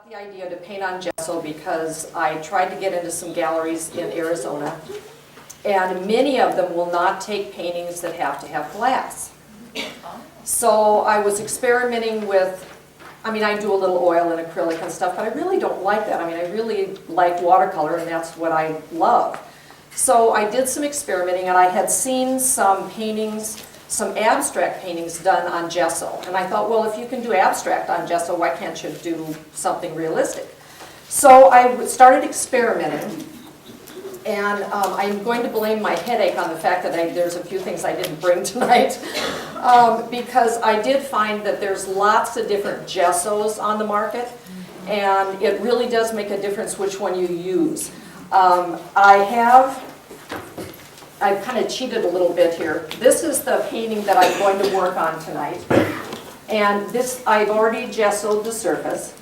the idea to paint on gesso because I tried to get into some galleries in Arizona, and many of them will not take paintings that have to have glass. So I was experimenting with, I mean, I do a little oil and acrylic and stuff, but I really don't like that. I mean, I really like watercolor, and that's what I love. So I did some experimenting, and I had seen some paintings, some abstract paintings done on gesso. And I thought, well, if you can do abstract on gesso, why can't you do something realistic? So I started experimenting, and I'm going to blame my headache on the fact that there's a few things I didn't bring tonight, because I did find that there's lots of different gessos on the market, and it really does make a difference which one you use. I've kind of cheated a little bit here. This is the painting that I'm going to work on tonight. And this, I've already gessoed the surface.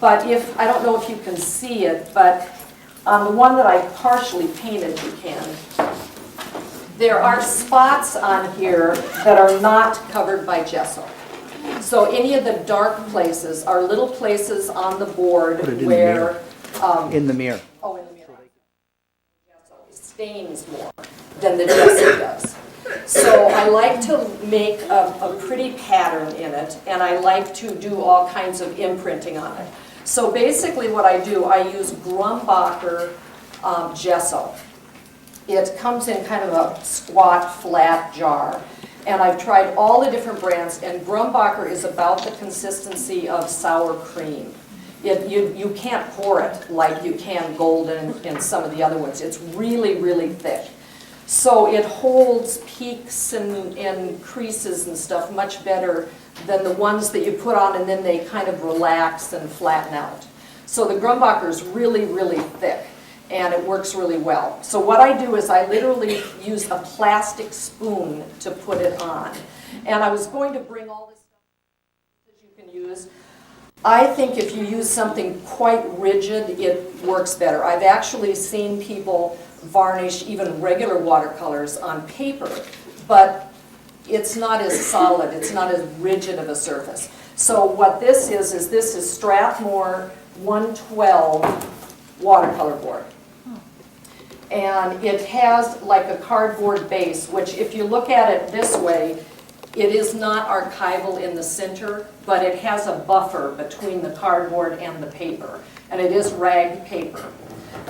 But I don't know if you can see it, but on the one that I partially painted, you can. There are spots on here that are not covered by gesso. So any of the dark places are little places on the board where... in the mirror. Oh, in the mirror. Gesso stains more than the gesso does. So I like to make a pretty pattern in it, and I like to do all kinds of imprinting on it. So basically what I do, I use Grumbacher gesso. It comes in kind of a squat, flat jar. And I've tried all the different brands, and Grumbacher is about the consistency of sour cream. You can't pour it like you can Golden and some of the other ones. It's really, really thick. So it holds peaks and creases and stuff much better than the ones that you put on and then they kind of relax and flatten out. So the Grumbacher is really, really thick, and it works really well. So what I do is I literally use a plastic spoon to put it on. And I was going to bring all this stuff that you can use. I think if you use something quite rigid, it works better. I've actually seen people varnish even regular watercolors on paper, but it's not as solid, it's not as rigid of a surface. So what this is this is Strathmore 112 watercolor board. And it has like a cardboard base, which if you look at it this way, it is not archival in the center, but it has a buffer between the cardboard and the paper, and it is rag paper.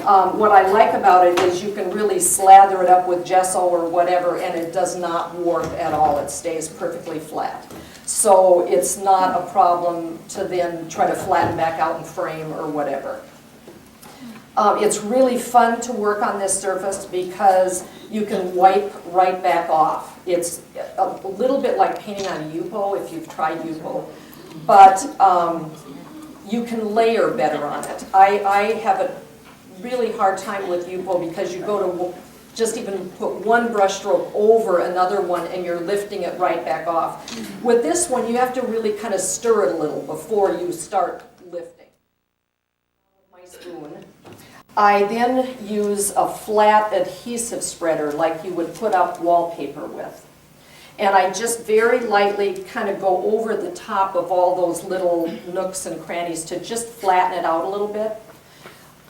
What I like about it is you can really slather it up with gesso or whatever, and it does not warp at all. It stays perfectly flat. So it's not a problem to then try to flatten back out and frame or whatever. It's really fun to work on this surface because you can wipe right back off. It's a little bit like painting on Yupo, if you've tried Yupo, but you can layer better on it. I have a really hard time with Yupo because you go to just even put one brush stroke over another one and you're lifting it right back off. With this one, you have to really kind of stir it a little before you start lifting. My spoon. I then use a flat adhesive spreader like you would put up wallpaper with. And I just very lightly kind of go over the top of all those little nooks and crannies to just flatten it out a little bit.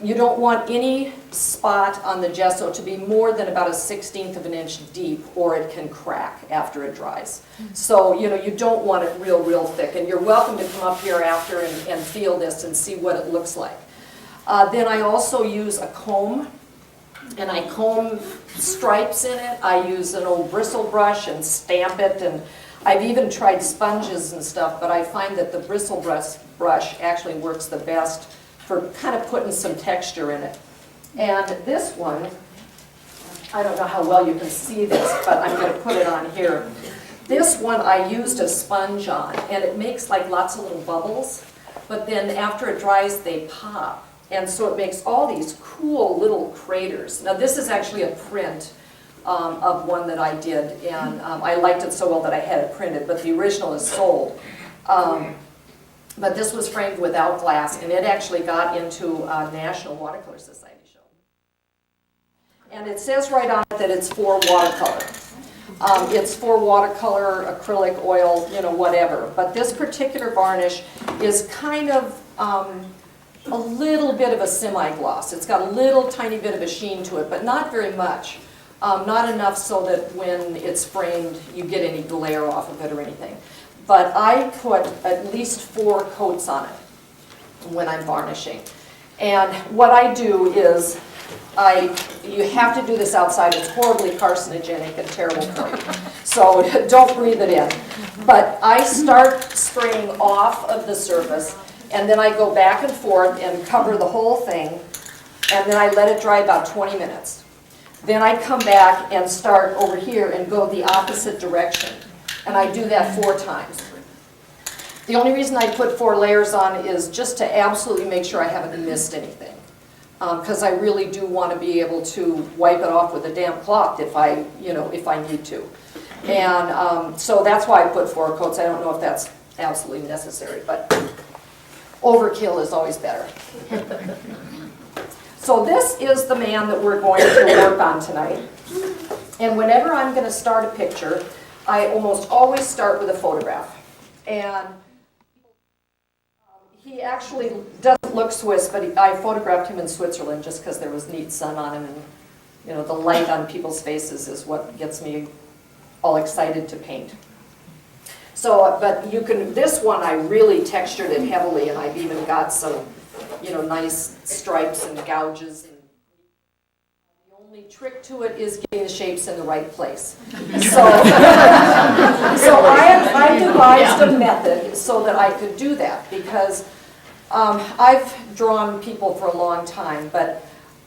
You don't want any spot on the gesso to be more than about 1/16 of an inch deep, or it can crack after it dries. So, you don't want it real, real thick. And you're welcome to come up here after and feel this and see what it looks like. Then I also use a comb, and I comb stripes in it. I use an old bristle brush and stamp it, and I've even tried sponges and stuff, but I find that the bristle brush actually works the best for kind of putting some texture in it. And this one, I don't know how well you can see this, but I'm going to put it on here. This one I used a sponge on, and it makes like lots of little bubbles, but then after it dries, they pop. And so it makes all these cool little craters. Now this is actually a print of one that I did, and I liked it so well that I had it printed, but the original is sold. But this was framed without glass, and it actually got into a National Watercolor Society show. And it says right on it that it's for watercolor. It's for watercolor, acrylic, oil, whatever. But this particular varnish is kind of a little bit of a semi-gloss. It's got a little tiny bit of a sheen to it, but not very much. Not enough so that when it's framed, you get any glare off of it or anything. But I put at least 4 coats on it when I'm varnishing. And what I do is, you have to do this outside. It's horribly carcinogenic and terrible for you. So don't breathe it in. But I start spraying off of the surface, and then I go back and forth and cover the whole thing, and then I let it dry about 20 minutes. Then I come back and start over here and go the opposite direction. And I do that 4 times. The only reason I put 4 layers on is just to absolutely make sure I haven't missed anything. Because I really do want to be able to wipe it off with a damp cloth if I need to. And so that's why I put 4 coats. I don't know if that's absolutely necessary, but overkill is always better. So this is the man that we're going to work on tonight. And whenever I'm going to start a picture, I almost always start with a photograph. And he actually doesn't look Swiss, but I photographed him in Switzerland just because there was neat sun on him, and the light on people's faces is what gets me all excited to paint. So, but this one I really textured it heavily, and I've even got some, nice stripes and gouges. And the only trick to it is getting the shapes in the right place. So, I devised a method so that I could do that, because I've drawn people for a long time, but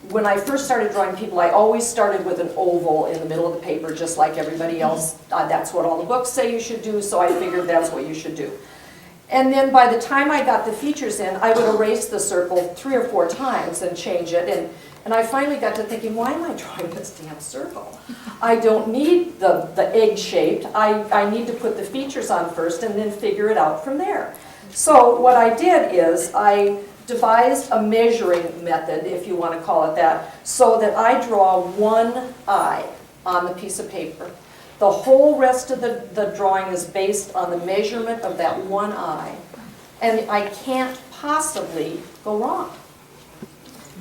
when I first started drawing people, I always started with an oval in the middle of the paper, just like everybody else. That's what all the books say you should do, so I figured that's what you should do. And then by the time I got the features in, I would erase the circle 3 or 4 times and change it. And I finally got to thinking, why am I drawing this damn circle? I don't need the egg shaped. I need to put the features on first and then figure it out from there. So what I did is I devised a measuring method, if you want to call it that, so that I draw 1 eye on the piece of paper. The whole rest of the drawing is based on the measurement of that 1 eye. And I can't possibly go wrong,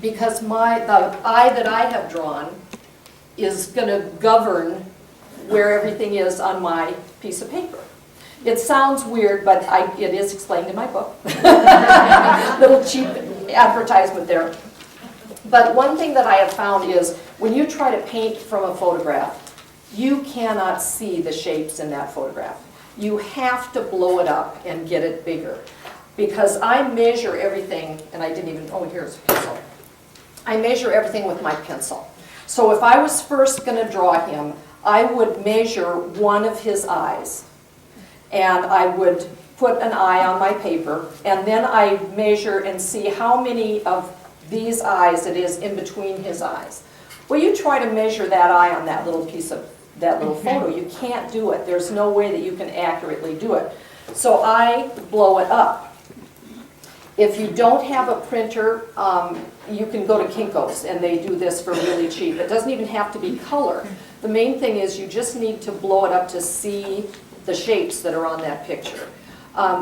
because the eye that I have drawn is going to govern where everything is on my piece of paper. It sounds weird, but it is explained in my book. Little cheap advertisement there. But one thing that I have found is when you try to paint from a photograph, you cannot see the shapes in that photograph. You have to blow it up and get it bigger. Because I measure everything, and I didn't even, here's a pencil. I measure everything with my pencil. So if I was first going to draw him, I would measure one of his eyes. And I would put an eye on my paper, and then I measure and see how many of these eyes it is in between his eyes. Well, you try to measure that eye on that little piece of, that little photo. You can't do it. There's no way that you can accurately do it. So I blow it up. If you don't have a printer, you can go to Kinko's, and they do this for really cheap. It doesn't even have to be color. The main thing is you just need to blow it up to see the shapes that are on that picture.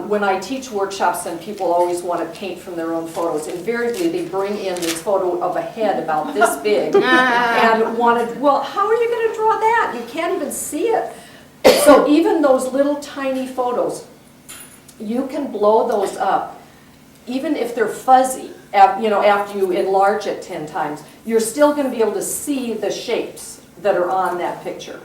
When I teach workshops and people always want to paint from their own photos, invariably they bring in this photo of a head about this big and wanted, well, how are you going to draw that? You can't even see it. So even those little tiny photos, you can blow those up. Even if they're fuzzy, after you enlarge it 10 times, you're still going to be able to see the shapes that are on that picture.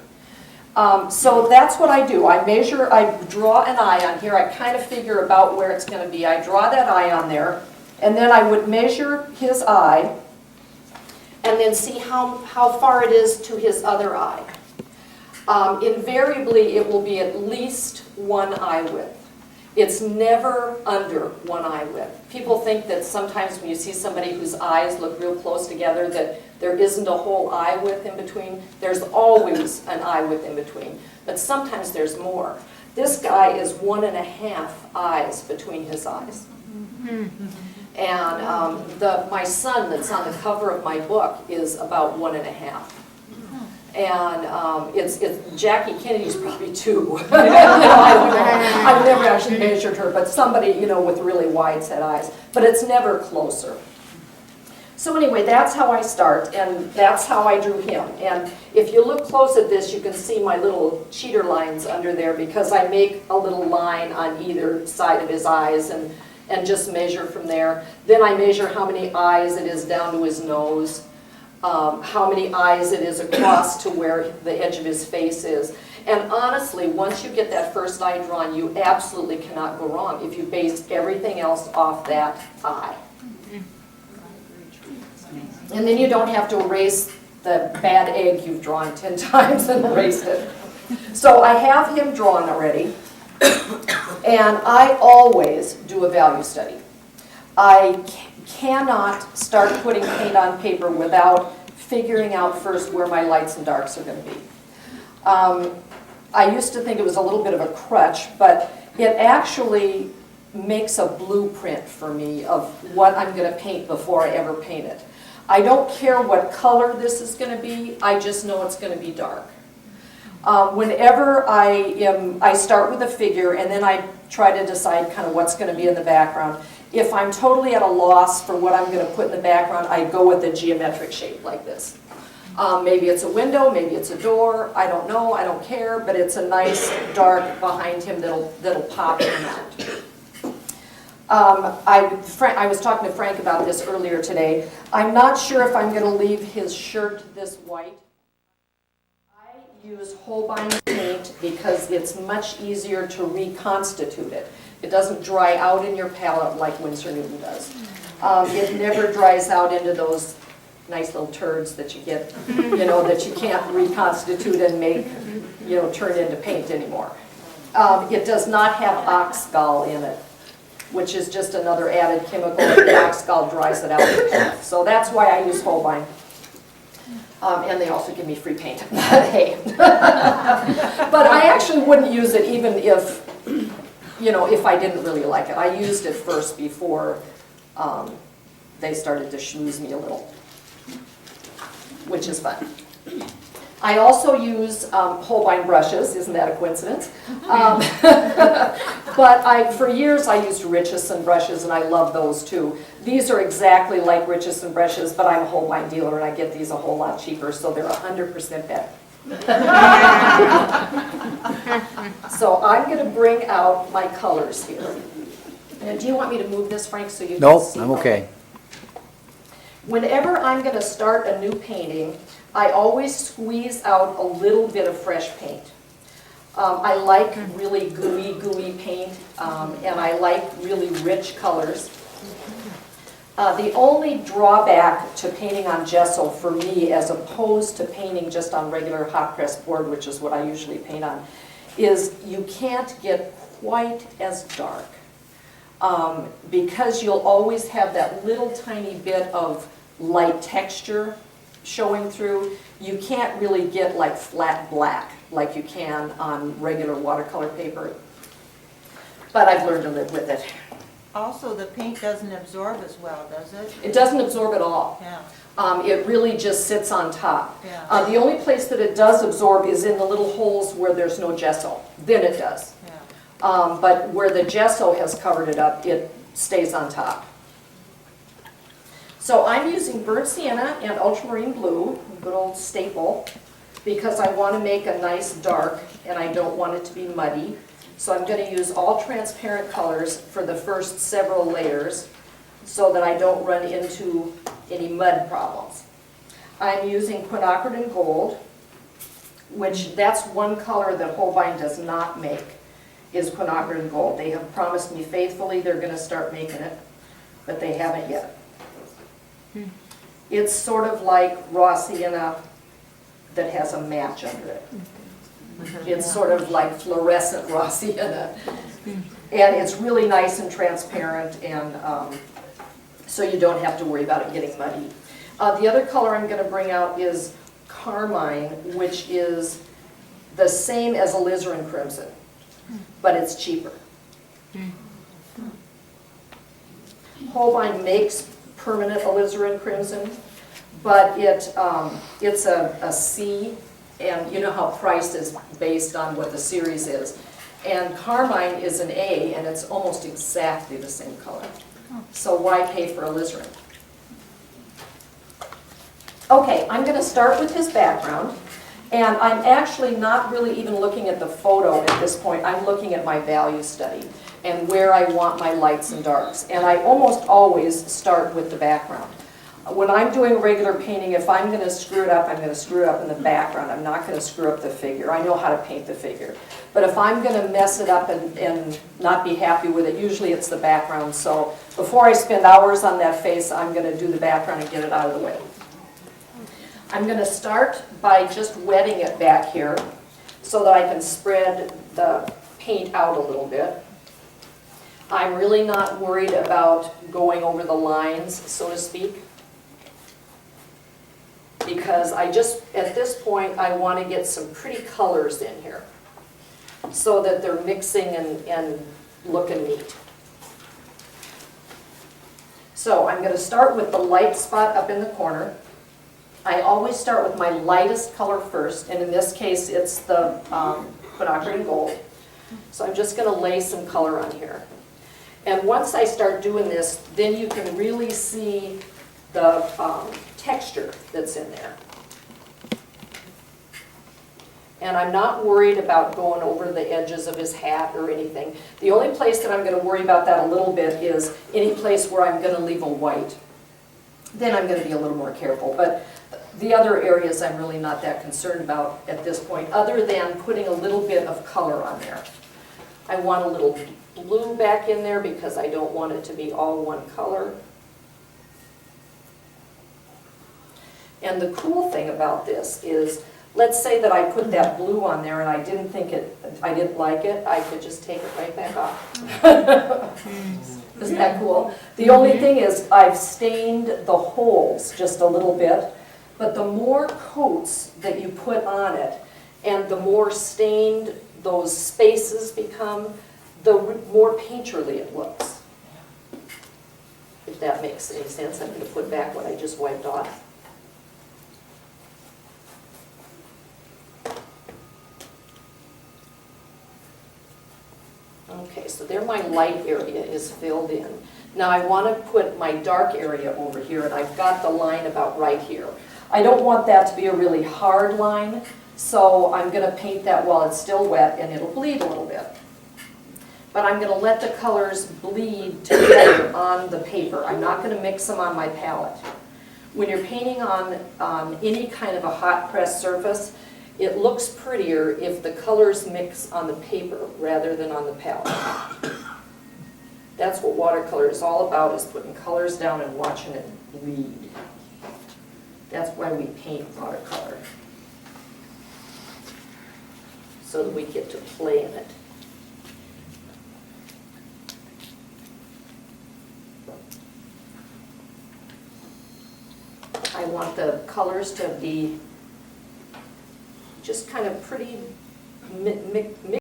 So that's what I do. I measure, I draw an eye on here. I kind of figure about where it's going to be. I draw that eye on there, and then I would measure his eye, and then see how far it is to his other eye. Invariably, it will be at least 1 eye width. It's never under 1 eye width. People think that sometimes when you see somebody whose eyes look real close together that there isn't a whole eye width in between. There's always an eye width in between, but sometimes there's more. This guy is 1.5 eyes between his eyes. And my son that's on the cover of my book is about 1.5. And it's Jackie Kennedy's probably 2. I don't know. I've never actually measured her, but somebody, with really wide set eyes. But it's never closer. So anyway, that's how I start, and that's how I drew him. And if you look close at this, you can see my little cheater lines under there, because I make a little line on either side of his eyes and just measure from there. Then I measure how many eyes it is down to his nose, how many eyes it is across to where the edge of his face is. And honestly, once you get that first eye drawn, you absolutely cannot go wrong if you base everything else off that eye. And then you don't have to erase the bad egg you've drawn 10 times and erased it. So I have him drawn already, and I always do a value study. I cannot start putting paint on paper without figuring out first where my lights and darks are going to be. I used to think it was a little bit of a crutch, but it actually makes a blueprint for me of what I'm going to paint before I ever paint it. I don't care what color this is going to be, I just know it's going to be dark. Whenever I start with a figure, and then I try to decide kind of what's going to be in the background. If I'm totally at a loss for what I'm going to put in the background, I go with a geometric shape like this. Maybe it's a window, maybe it's a door, I don't know, I don't care, but it's a nice dark behind him that'll pop in and out. I was talking to Frank about this earlier today. I'm not sure if I'm going to leave his shirt this white. I use Holbein paint because it's much easier to reconstitute it. It doesn't dry out in your palette like Winsor Newton does. It never dries out into those nice little turds that you get, that you can't reconstitute and make, turn into paint anymore. It does not have oxgall in it, which is just another added chemical, and the oxgall dries it out. So that's why I use Holbein. And they also give me free paint. Hey. But I actually wouldn't use it even if, if I didn't really like it. I used it first before they started to schmooze me a little, which is fun. I also use Holbein brushes, isn't that a coincidence? But for years I used Richardson brushes, and I love those too. These are exactly like Richardson brushes, but I'm a Holbein dealer and I get these a whole lot cheaper, so they're 100% better. So I'm going to bring out my colors here. And do you want me to move this, Frank, so you can see? Nope, I'm okay. Whenever I'm going to start a new painting, I always squeeze out a little bit of fresh paint. I like really gooey paint, and I like really rich colors. The only drawback to painting on gesso for me, as opposed to painting just on regular hot press board, which is what I usually paint on, is you can't get quite as dark. Because you'll always have that little tiny bit of light texture showing through. You can't really get like flat black like you can on regular watercolor paper. But I've learned to live with it. Also, the paint doesn't absorb as well, does it? It doesn't absorb at all. Yeah. It really just sits on top. Yeah. The only place that it does absorb is in the little holes where there's no gesso. Then it does. Yeah. But where the gesso has covered it up, it stays on top. So I'm using burnt sienna and ultramarine blue, a good old staple, because I want to make a nice dark and I don't want it to be muddy. So I'm going to use all transparent colors for the first several layers so that I don't run into any mud problems. I'm using quinacridone gold, which that's one color that Holbein does not make, is quinacridone gold. They have promised me faithfully they're going to start making it, but they haven't yet. It's sort of like raw sienna that has a match under it. It's sort of like fluorescent raw sienna. And it's really nice and transparent, and so you don't have to worry about it getting muddy. The other color I'm going to bring out is carmine, which is the same as alizarin crimson, but it's cheaper. Holbein makes permanent alizarin crimson, but it's a C And you know how price is based on what the series is. And carmine is an A, and it's almost exactly the same color. So why pay for alizarin? Okay, I'm going to start with his background. And I'm actually not really even looking at the photo at this point. I'm looking at my value study and where I want my lights and darks. And I almost always start with the background. When I'm doing regular painting, if I'm going to screw it up, I'm going to screw it up in the background. I'm not going to screw up the figure. I know how to paint the figure. But if I'm going to mess it up and not be happy with it, usually it's the background. So before I spend hours on that face, I'm going to do the background and get it out of the way. I'm going to start by just wetting it back here so that I can spread the paint out a little bit. I'm really not worried about going over the lines, so to speak, because at this point, I want to get some pretty colors in here so that they're mixing and looking neat. So I'm going to start with the light spot up in the corner. I always start with my lightest color first, and in this case, it's the quinacridone gold. So I'm just going to lay some color on here. And once I start doing this, then you can really see the texture that's in there. And I'm not worried about going over the edges of his hat or anything. The only place that I'm going to worry about that a little bit is any place where I'm going to leave a white. Then I'm going to be a little more careful. But the other areas I'm really not that concerned about at this point, other than putting a little bit of color on there. I want a little blue back in there because I don't want it to be all one color. And the cool thing about this is, let's say that I put that blue on there and I didn't like it, I could just take it right back off. Isn't that cool? The only thing is I've stained the holes just a little bit, but the more coats that you put on it and the more stained those spaces become, the more painterly it looks. If that makes any sense, I'm going to put back what I just wiped off. Okay, so there my light area is filled in. Now I want to put my dark area over here, and I've got the line about right here. I don't want that to be a really hard line, so I'm going to paint that while it's still wet, and it'll bleed a little bit. But I'm going to let the colors bleed together on the paper. I'm not going to mix them on my palette. When you're painting on any kind of a hot press surface, it looks prettier if the colors mix on the paper rather than on the palette. That's what watercolor is all about, is putting colors down and watching it bleed. That's why we paint watercolor, so that we get to play in it. I want the colors to be just kind of pretty, mix